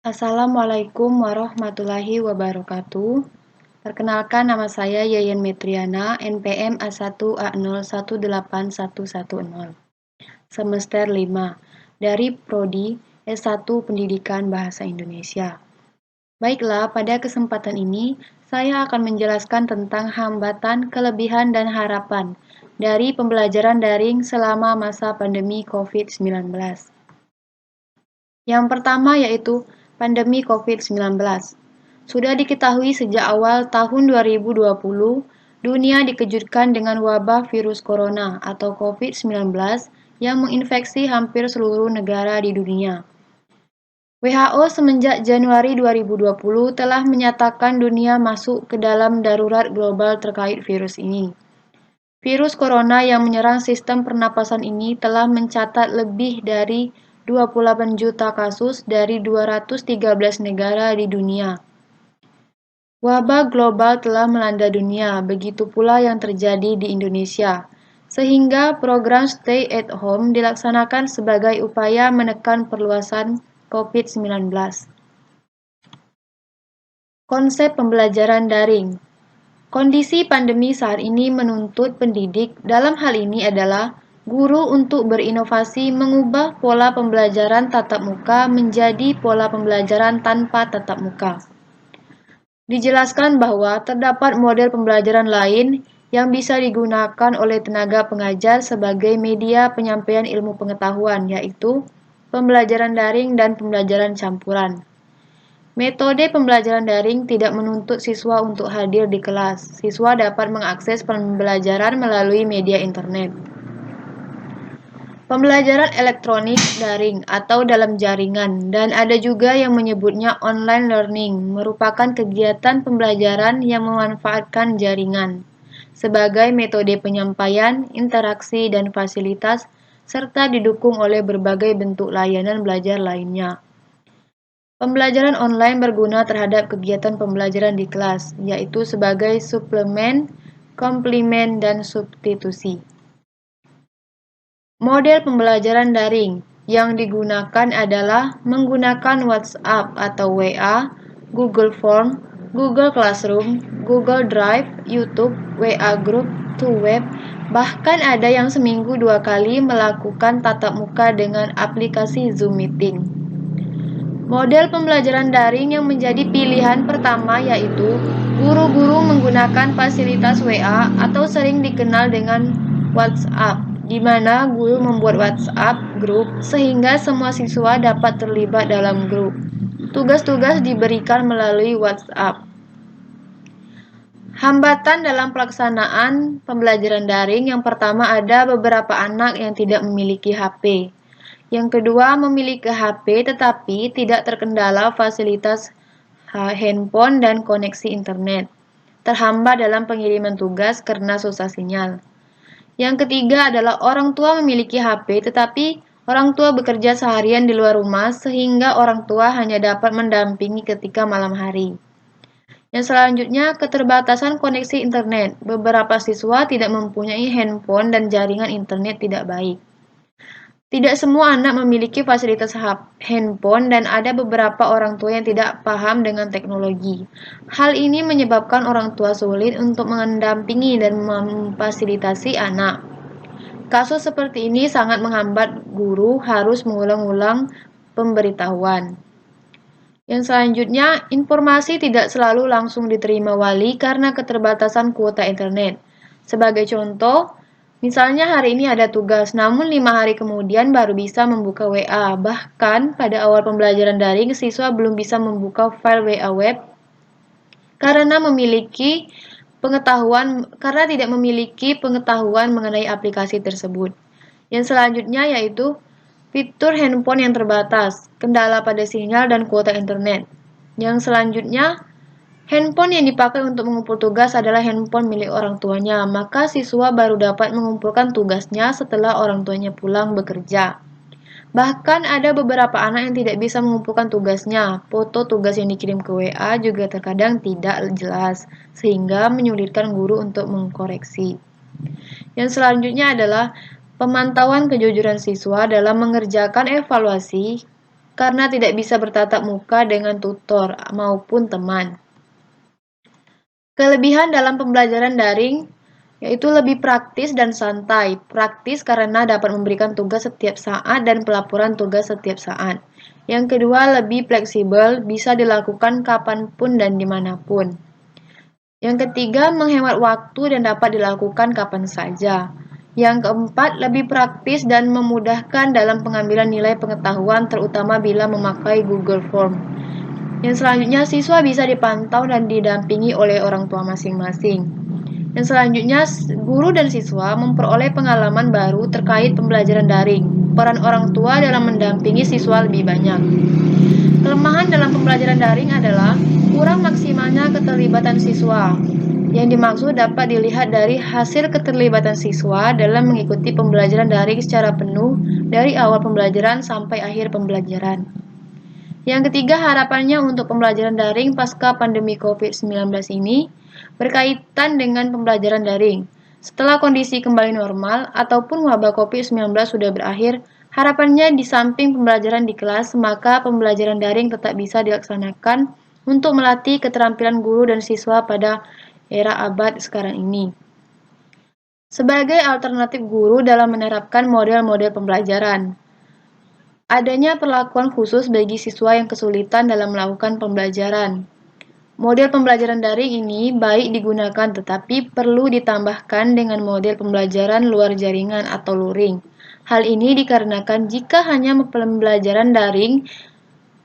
Assalamualaikum warahmatullahi wabarakatuh. Perkenalkan, nama saya Yayan Metriana, NPM A1A018110, semester 5, dari Prodi S1 Pendidikan Bahasa Indonesia. Baiklah, pada kesempatan ini saya akan menjelaskan tentang hambatan, kelebihan, dan harapan dari pembelajaran daring selama masa pandemi COVID-19. Yang pertama yaitu pandemi COVID-19. Sudah diketahui sejak awal tahun 2020, dunia dikejutkan dengan wabah virus corona atau COVID-19 yang menginfeksi hampir seluruh negara di dunia. WHO semenjak Januari 2020 telah menyatakan dunia masuk ke dalam darurat global terkait virus ini. Virus corona yang menyerang sistem pernapasan ini telah mencatat lebih dari 28 juta kasus dari 213 negara di dunia. Wabah global telah melanda dunia, begitu pula yang terjadi di Indonesia, sehingga program Stay at Home dilaksanakan sebagai upaya menekan perluasan COVID-19. Konsep pembelajaran daring. Kondisi pandemi saat ini menuntut pendidik, dalam hal ini adalah guru, untuk berinovasi mengubah pola pembelajaran tatap muka menjadi pola pembelajaran tanpa tatap muka. Dijelaskan bahwa terdapat model pembelajaran lain yang bisa digunakan oleh tenaga pengajar sebagai media penyampaian ilmu pengetahuan, yaitu pembelajaran daring dan pembelajaran campuran. Metode pembelajaran daring tidak menuntut siswa untuk hadir di kelas. Siswa dapat mengakses pembelajaran melalui media internet. Pembelajaran elektronik daring atau dalam jaringan, dan ada juga yang menyebutnya online learning, merupakan kegiatan pembelajaran yang memanfaatkan jaringan sebagai metode penyampaian, interaksi, dan fasilitas, serta didukung oleh berbagai bentuk layanan belajar lainnya. Pembelajaran online berguna terhadap kegiatan pembelajaran di kelas, yaitu sebagai suplemen, komplement, dan substitusi. Model pembelajaran daring yang digunakan adalah menggunakan WhatsApp atau WA, Google Form, Google Classroom, Google Drive, YouTube, WA Group, TuWeb, bahkan ada yang seminggu 2 kali melakukan tatap muka dengan aplikasi Zoom Meeting. Model pembelajaran daring yang menjadi pilihan pertama yaitu guru-guru menggunakan fasilitas WA atau sering dikenal dengan WhatsApp, di mana guru membuat WhatsApp grup sehingga semua siswa dapat terlibat dalam grup. Tugas-tugas diberikan melalui WhatsApp. Hambatan dalam pelaksanaan pembelajaran daring, yang pertama ada beberapa anak yang tidak memiliki HP. Yang kedua, memiliki HP tetapi tidak terkendala fasilitas handphone dan koneksi internet. Terhambat dalam pengiriman tugas karena susah sinyal. Yang ketiga adalah orang tua memiliki HP tetapi orang tua bekerja seharian di luar rumah sehingga orang tua hanya dapat mendampingi ketika malam hari. Yang selanjutnya, keterbatasan koneksi internet. Beberapa siswa tidak mempunyai handphone dan jaringan internet tidak baik. Tidak semua anak memiliki fasilitas handphone dan ada beberapa orang tua yang tidak paham dengan teknologi. Hal ini menyebabkan orang tua sulit untuk mendampingi dan memfasilitasi anak. Kasus seperti ini sangat menghambat guru harus mengulang-ulang pemberitahuan. Yang selanjutnya, informasi tidak selalu langsung diterima wali karena keterbatasan kuota internet. Sebagai contoh, misalnya hari ini ada tugas, namun 5 hari kemudian baru bisa membuka WA. Bahkan pada awal pembelajaran daring, siswa belum bisa membuka file WA web karena tidak memiliki pengetahuan mengenai aplikasi tersebut. Yang selanjutnya yaitu fitur handphone yang terbatas, kendala pada sinyal dan kuota internet. Yang selanjutnya, handphone yang dipakai untuk mengumpul tugas adalah handphone milik orang tuanya, maka siswa baru dapat mengumpulkan tugasnya setelah orang tuanya pulang bekerja. Bahkan ada beberapa anak yang tidak bisa mengumpulkan tugasnya. Foto tugas yang dikirim ke WA juga terkadang tidak jelas, sehingga menyulitkan guru untuk mengkoreksi. Yang selanjutnya adalah pemantauan kejujuran siswa dalam mengerjakan evaluasi. karena tidak bisa bertatap muka dengan tutor maupun teman. Kelebihan dalam pembelajaran daring yaitu lebih praktis dan santai. Praktis karena dapat memberikan tugas setiap saat dan pelaporan tugas setiap saat. Yang kedua, lebih fleksibel, bisa dilakukan kapanpun dan dimanapun. Yang ketiga, menghemat waktu dan dapat dilakukan kapan saja. Yang keempat, lebih praktis dan memudahkan dalam pengambilan nilai pengetahuan, terutama bila memakai Google Form. Yang selanjutnya, siswa bisa dipantau dan didampingi oleh orang tua masing-masing. Yang selanjutnya, guru dan siswa memperoleh pengalaman baru terkait pembelajaran daring. Peran orang tua dalam mendampingi siswa lebih banyak. Kelemahan dalam pembelajaran daring adalah kurang maksimalnya keterlibatan siswa. Yang dimaksud dapat dilihat dari hasil keterlibatan siswa dalam mengikuti pembelajaran daring secara penuh dari awal pembelajaran sampai akhir pembelajaran. Yang ketiga, harapannya untuk pembelajaran daring pasca pandemi COVID-19 ini berkaitan dengan pembelajaran daring. Setelah kondisi kembali normal ataupun wabah COVID-19 sudah berakhir, harapannya di samping pembelajaran di kelas, maka pembelajaran daring tetap bisa dilaksanakan untuk melatih keterampilan guru dan siswa pada era abad sekarang ini. Sebagai alternatif guru dalam menerapkan model-model pembelajaran, adanya perlakuan khusus bagi siswa yang kesulitan dalam melakukan pembelajaran. Model pembelajaran daring ini baik digunakan tetapi perlu ditambahkan dengan model pembelajaran luar jaringan atau luring. Hal ini dikarenakan jika hanya pembelajaran daring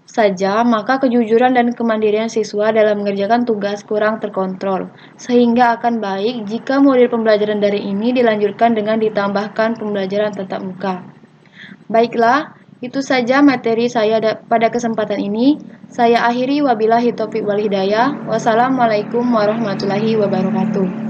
saja, maka kejujuran dan kemandirian siswa dalam mengerjakan tugas kurang terkontrol, sehingga akan baik jika model pembelajaran daring ini dilanjutkan dengan ditambahkan pembelajaran tatap muka. Baiklah, itu saja materi saya pada kesempatan ini. Saya akhiri wabillahi taufiq wal hidayah. Wassalamualaikum warahmatullahi wabarakatuh.